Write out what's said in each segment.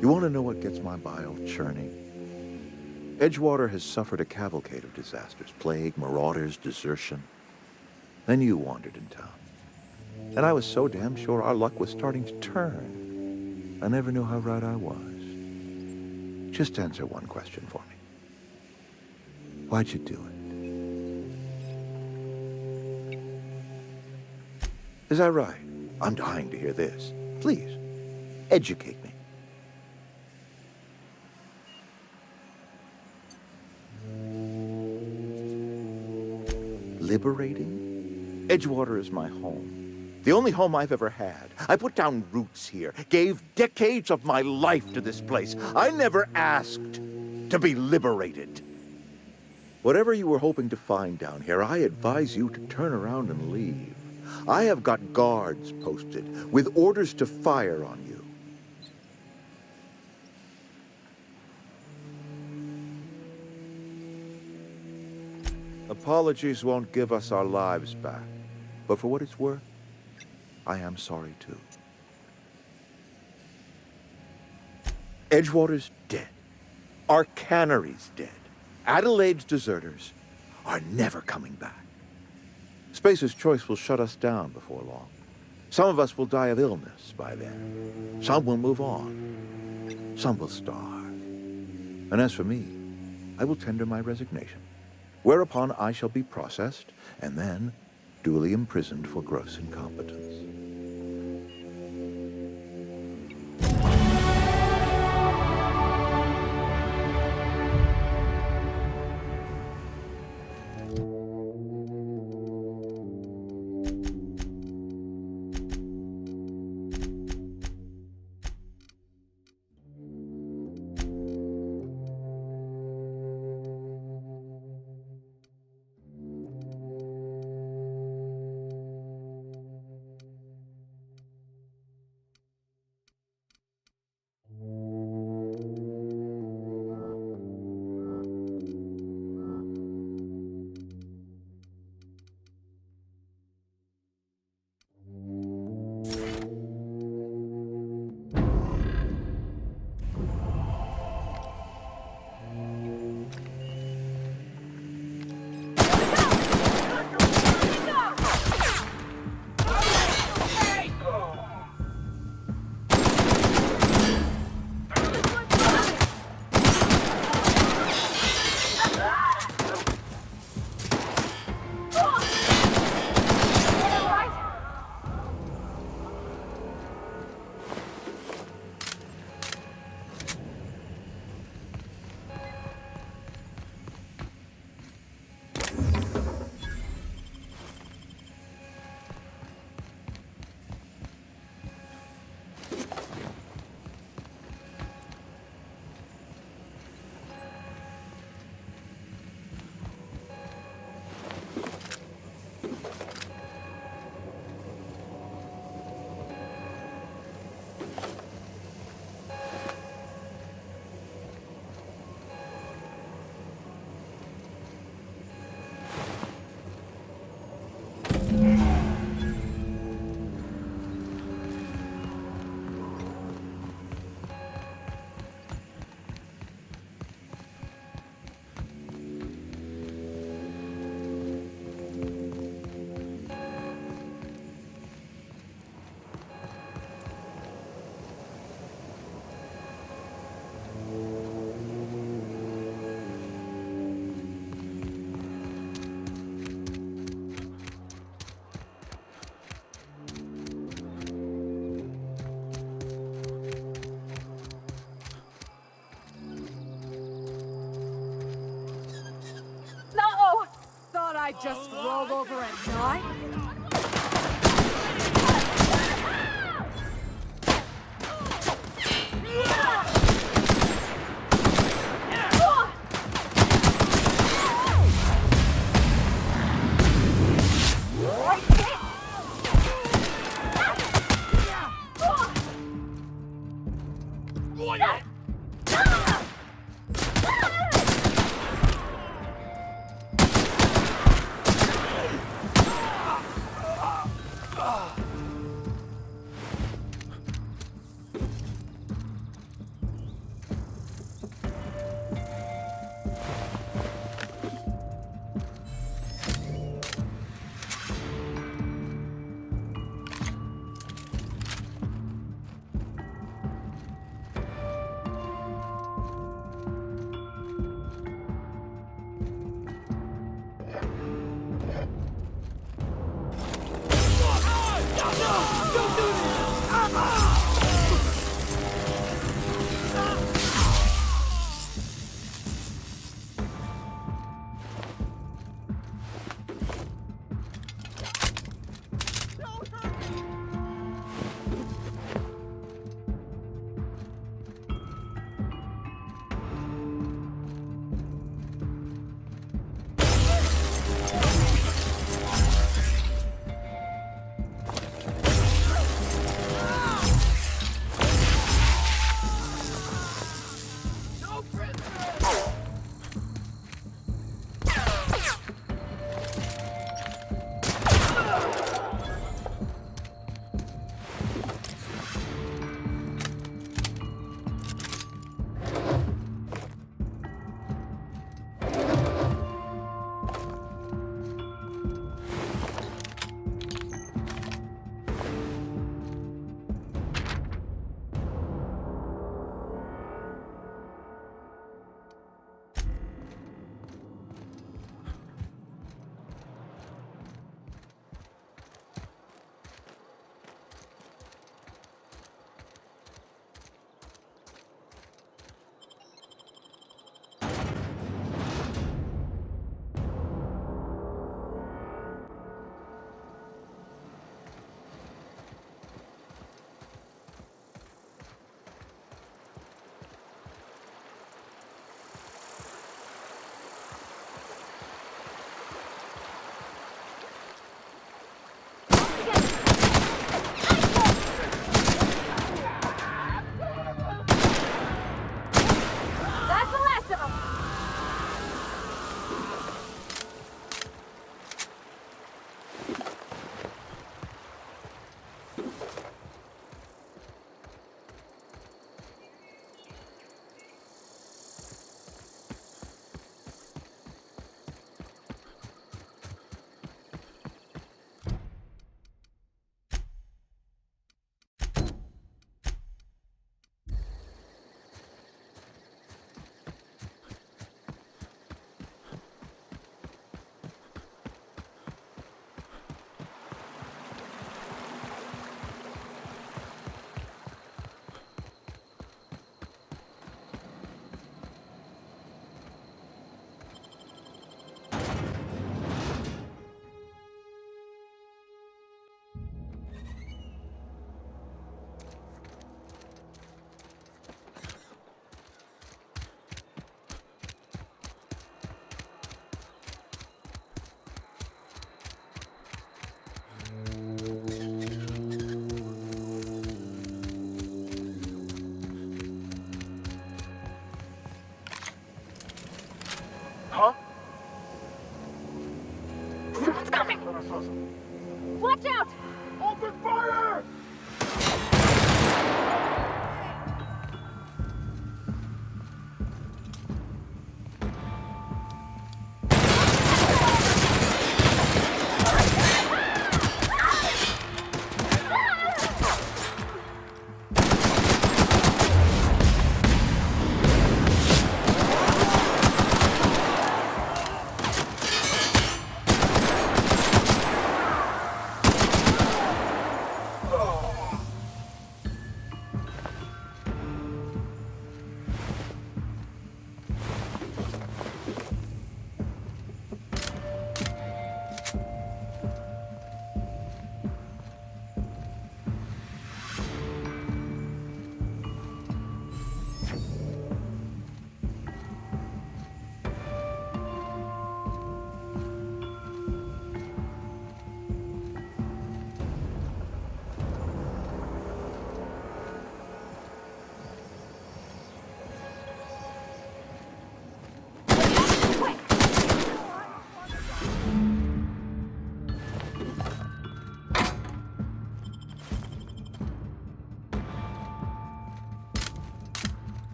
You want to know what gets my bile churning? Edgewater has suffered a cavalcade of disasters, plague, marauders, desertion. Then you wandered in town. And I was so damn sure our luck was starting to turn. I never knew how right I was. Just answer one question for me. Why'd you do it? Is that right? I'm dying to hear this. Please, educate me. Liberating? Edgewater is my home. The only home I've ever had. I put down roots here, gave decades of my life to this place. I never asked to be liberated. Whatever you were hoping to find down here, I advise you to turn around and leave. I have got guards posted with orders to fire on you. Apologies won't give us our lives back, but for what it's worth, I am sorry too. Edgewater's dead. Our cannery's dead. Adelaide's deserters are never coming back. Spacer's Choice will shut us down before long. Some of us will die of illness by then. Some will move on. Some will starve. And as for me, I will tender my resignation, whereupon I shall be processed and then duly imprisoned for gross incompetence. I just roll over and die?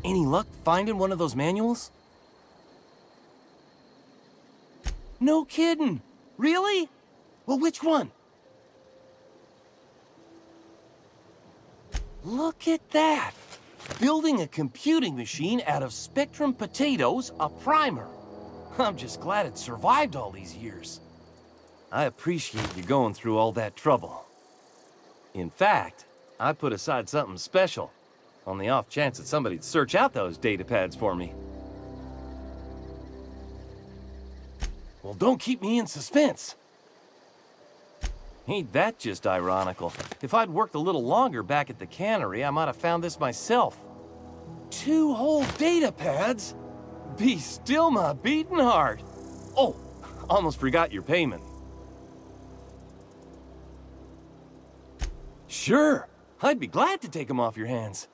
Any luck finding one of those manuals? No kidding! Really? Well, which one? Look at that! Building a computing machine out of Spectrum potatoes, a primer. I'm just glad it survived all these years. I appreciate you going through all that trouble. In fact, I put aside something special, on the off chance that somebody'd search out those data pads for me. Well, don't keep me in suspense. Ain't that just ironical? If I'd worked a little longer back at the cannery, I might have found this myself. 2 whole data pads? Be still my beating heart. Oh, almost forgot your payment. Sure, I'd be glad to take them off your hands.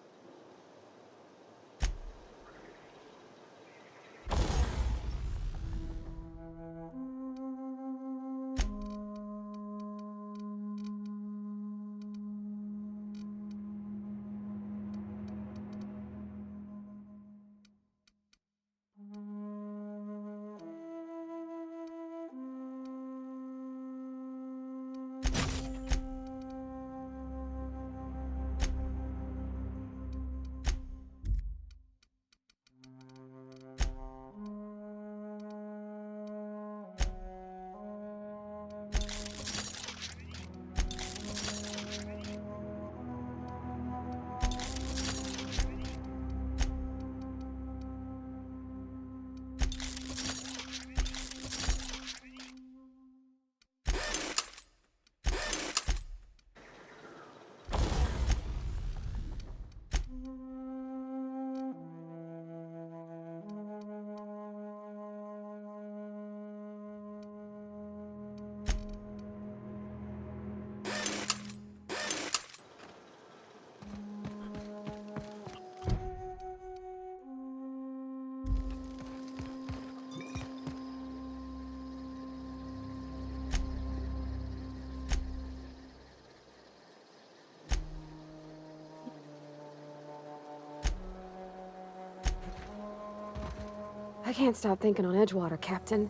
I can't stop thinking on Edgewater, Captain.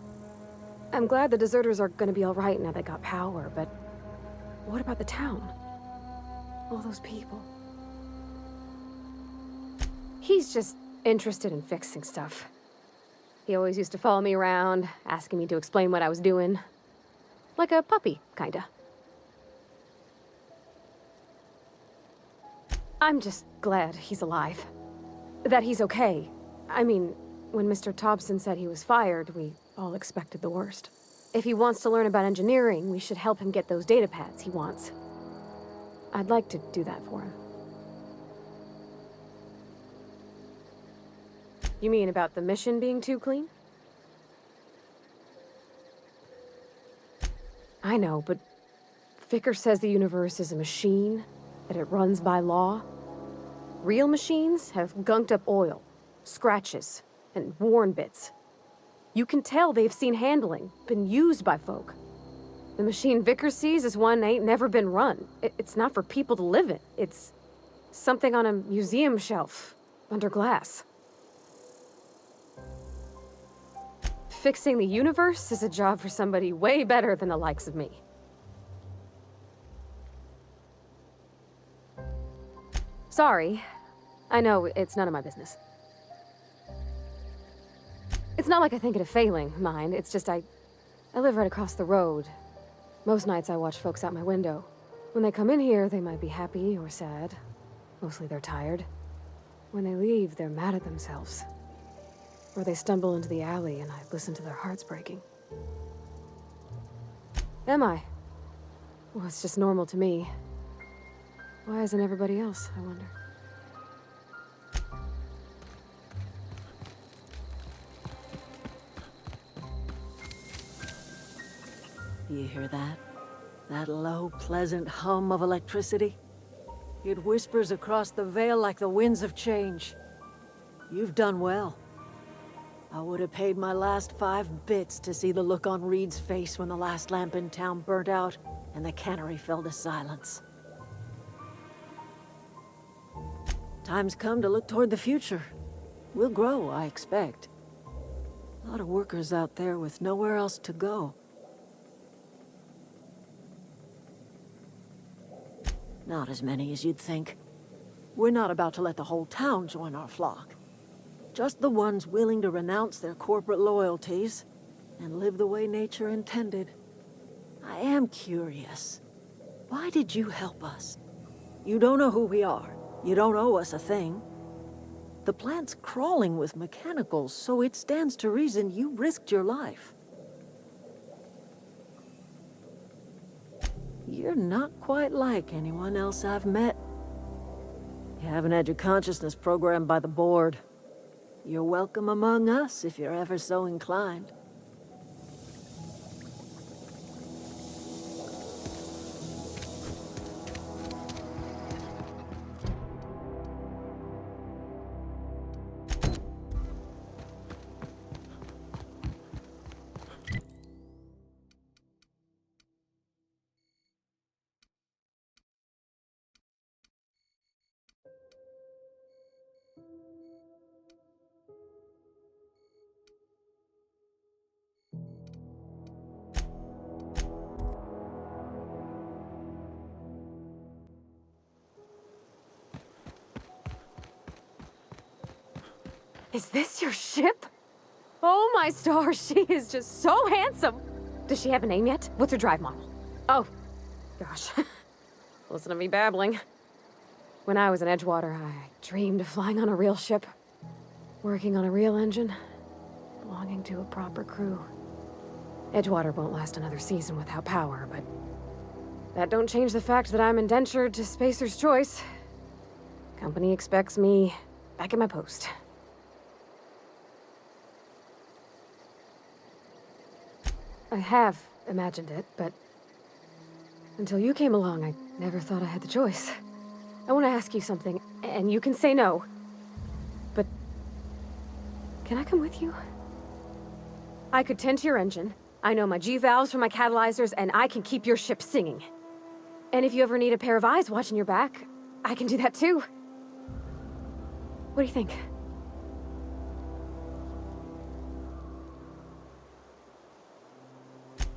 I'm glad the deserters are gonna be all right now they got power, but what about the town? All those people. He's just interested in fixing stuff. He always used to follow me around, asking me to explain what I was doing. Like a puppy, kinda. I'm just glad he's alive. That he's okay. I mean, when Mr. Tobson said he was fired, we all expected the worst. If he wants to learn about engineering, we should help him get those data pads he wants. I'd like to do that for him. You mean about the mission being too clean? I know, but Vickers says the universe is a machine, that it runs by law. Real machines have gunked up oil, scratches, and worn bits. You can tell they've seen handling, been used by folk. The machine Vickers sees is one ain't never been run. It's not for people to live in. It's something on a museum shelf, under glass. Fixing the universe is a job for somebody way better than the likes of me. Sorry. I know it's none of my business. It's not like I think it a failing, mind. It's just I live right across the road. Most nights I watch folks out my window. When they come in here, they might be happy or sad. Mostly they're tired. When they leave, they're mad at themselves. Or they stumble into the alley and I listen to their hearts breaking. Am I? Well, it's just normal to me. Why isn't everybody else, I wonder? You hear that? That low, pleasant hum of electricity? It whispers across the Vale like the winds of change. You've done well. I would have paid my last 5 bits to see the look on Reed's face when the last lamp in town burnt out and the cannery fell to silence. Time's come to look toward the future. We'll grow, I expect. A lot of workers out there with nowhere else to go. Not as many as you'd think. We're not about to let the whole town join our flock. Just the ones willing to renounce their corporate loyalties and live the way nature intended. I am curious. Why did you help us? You don't know who we are. You don't owe us a thing. The plant's crawling with mechanicals, so it stands to reason you risked your life. You're not quite like anyone else I've met. You haven't had your consciousness programmed by the board. You're welcome among us if you're ever so inclined. Is this your ship? Oh my stars, she is just so handsome! Does she have a name yet? What's her drive model? Oh, gosh. Listen to me babbling. When I was in Edgewater, I dreamed of flying on a real ship, working on a real engine, belonging to a proper crew. Edgewater won't last another season without power, but that don't change the fact that I'm indentured to Spacer's Choice. Company expects me back at my post. I have imagined it, but until you came along, I never thought I had the choice. I want to ask you something, and you can say no. But can I come with you? I could tend to your engine. I know my G-valves from my catalyzers, and I can keep your ship singing. And if you ever need a pair of eyes watching your back, I can do that too. What do you think?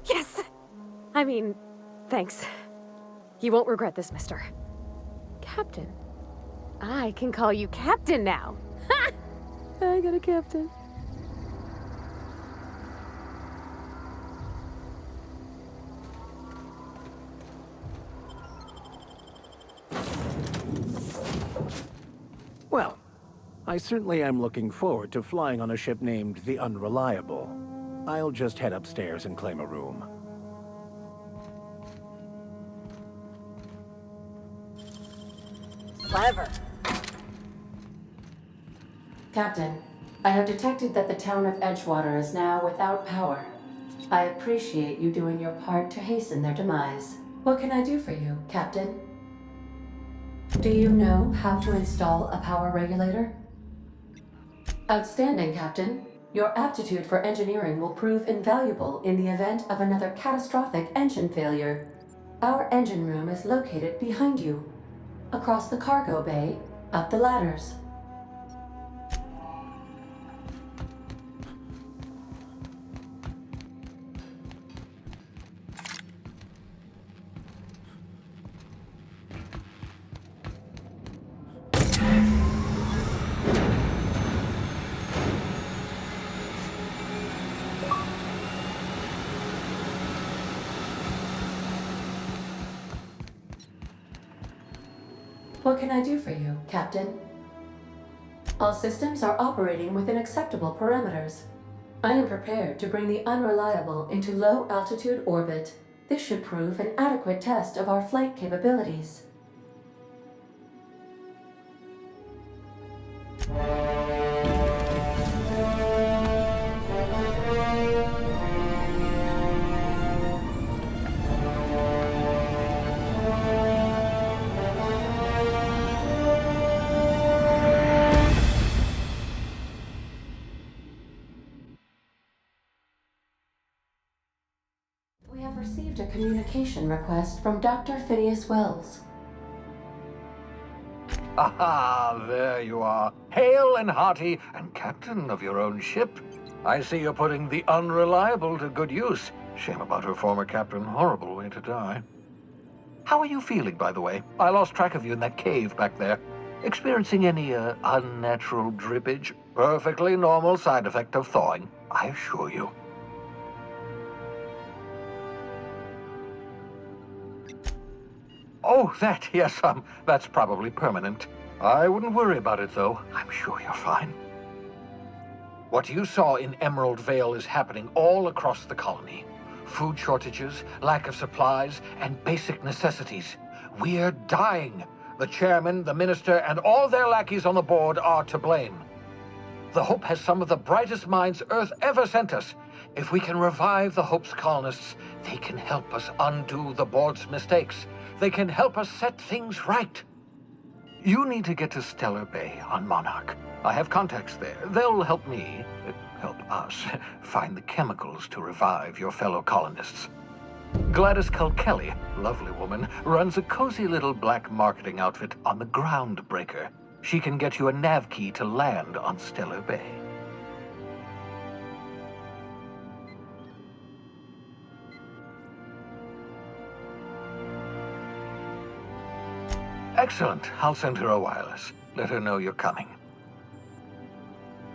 Yes! I mean, thanks. You won't regret this, mister. Captain. I can call you Captain now. Ha! I got a captain. Well, I certainly am looking forward to flying on a ship named The Unreliable. I'll just head upstairs and claim a room. Clever. Captain, I have detected that the town of Edgewater is now without power. I appreciate you doing your part to hasten their demise. What can I do for you, Captain? Do you know how to install a power regulator? Outstanding, Captain. Your aptitude for engineering will prove invaluable in the event of another catastrophic engine failure. Our engine room is located behind you, across the cargo bay, up the ladders. What can I do for you, Captain? All systems are operating within acceptable parameters. I am prepared to bring the Unreliable into low-altitude orbit. This should prove an adequate test of our flight capabilities. We have received a communication request from Dr. Phineas Wells. Aha, there you are. Hale and hearty, and captain of your own ship. I see you're putting the Unreliable to good use. Shame about her former captain. Horrible way to die. How are you feeling, by the way? I lost track of you in that cave back there. Experiencing any, unnatural drippage? Perfectly normal side effect of thawing, I assure you. Oh, that, yes, that's probably permanent. I wouldn't worry about it, though. I'm sure you're fine. What you saw in Emerald Vale is happening all across the colony. Food shortages, lack of supplies, and basic necessities. We're dying. The chairman, the minister, and all their lackeys on the board are to blame. The Hope has some of the brightest minds Earth ever sent us. If we can revive the Hope's colonists, they can help us undo the board's mistakes. They can help us set things right. You need to get to Stellar Bay on Monarch. I have contacts there. They'll help us, find the chemicals to revive your fellow colonists. Gladys Kelly, lovely woman, runs a cozy little black marketing outfit on the Groundbreaker. She can get you a nav key to land on Stellar Bay. Excellent. I'll send her a wireless. Let her know you're coming.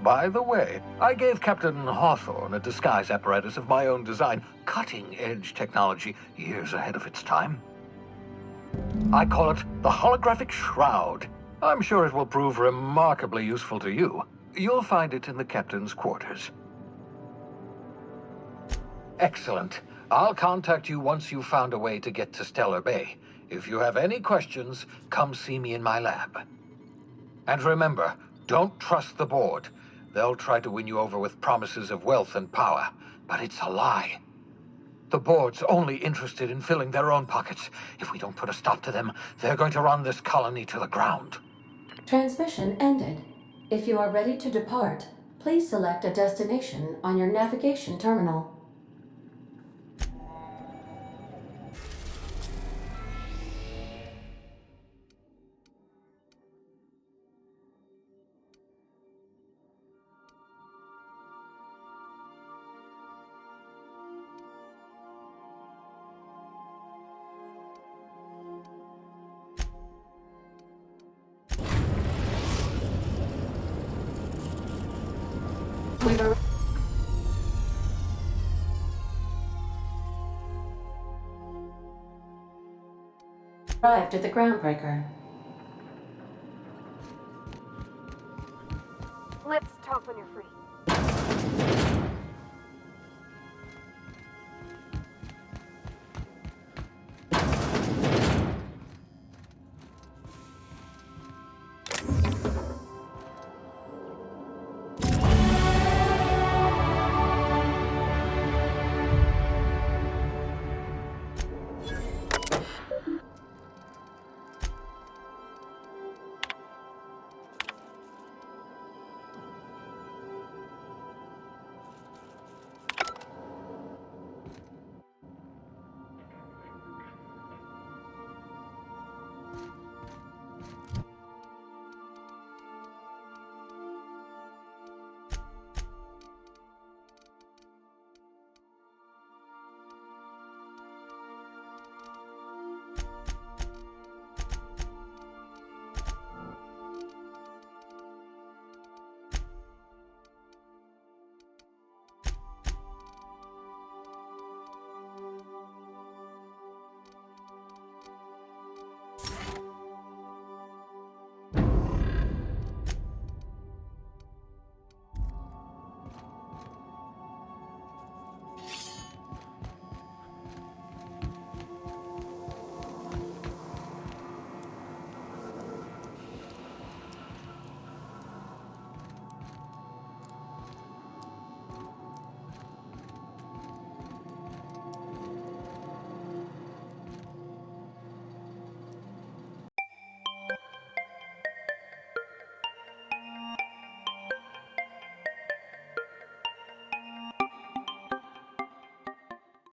By the way, I gave Captain Hawthorne a disguise apparatus of my own design, cutting-edge technology, years ahead of its time. I call it the Holographic Shroud. I'm sure it will prove remarkably useful to you. You'll find it in the captain's quarters. Excellent. I'll contact you once you've found a way to get to Stellar Bay. If you have any questions, come see me in my lab. And remember, don't trust the board. They'll try to win you over with promises of wealth and power, but it's a lie. The board's only interested in filling their own pockets. If we don't put a stop to them, they're going to run this colony to the ground. Transmission ended. If you are ready to depart, please select a destination on your navigation terminal. We've arrived at the Groundbreaker.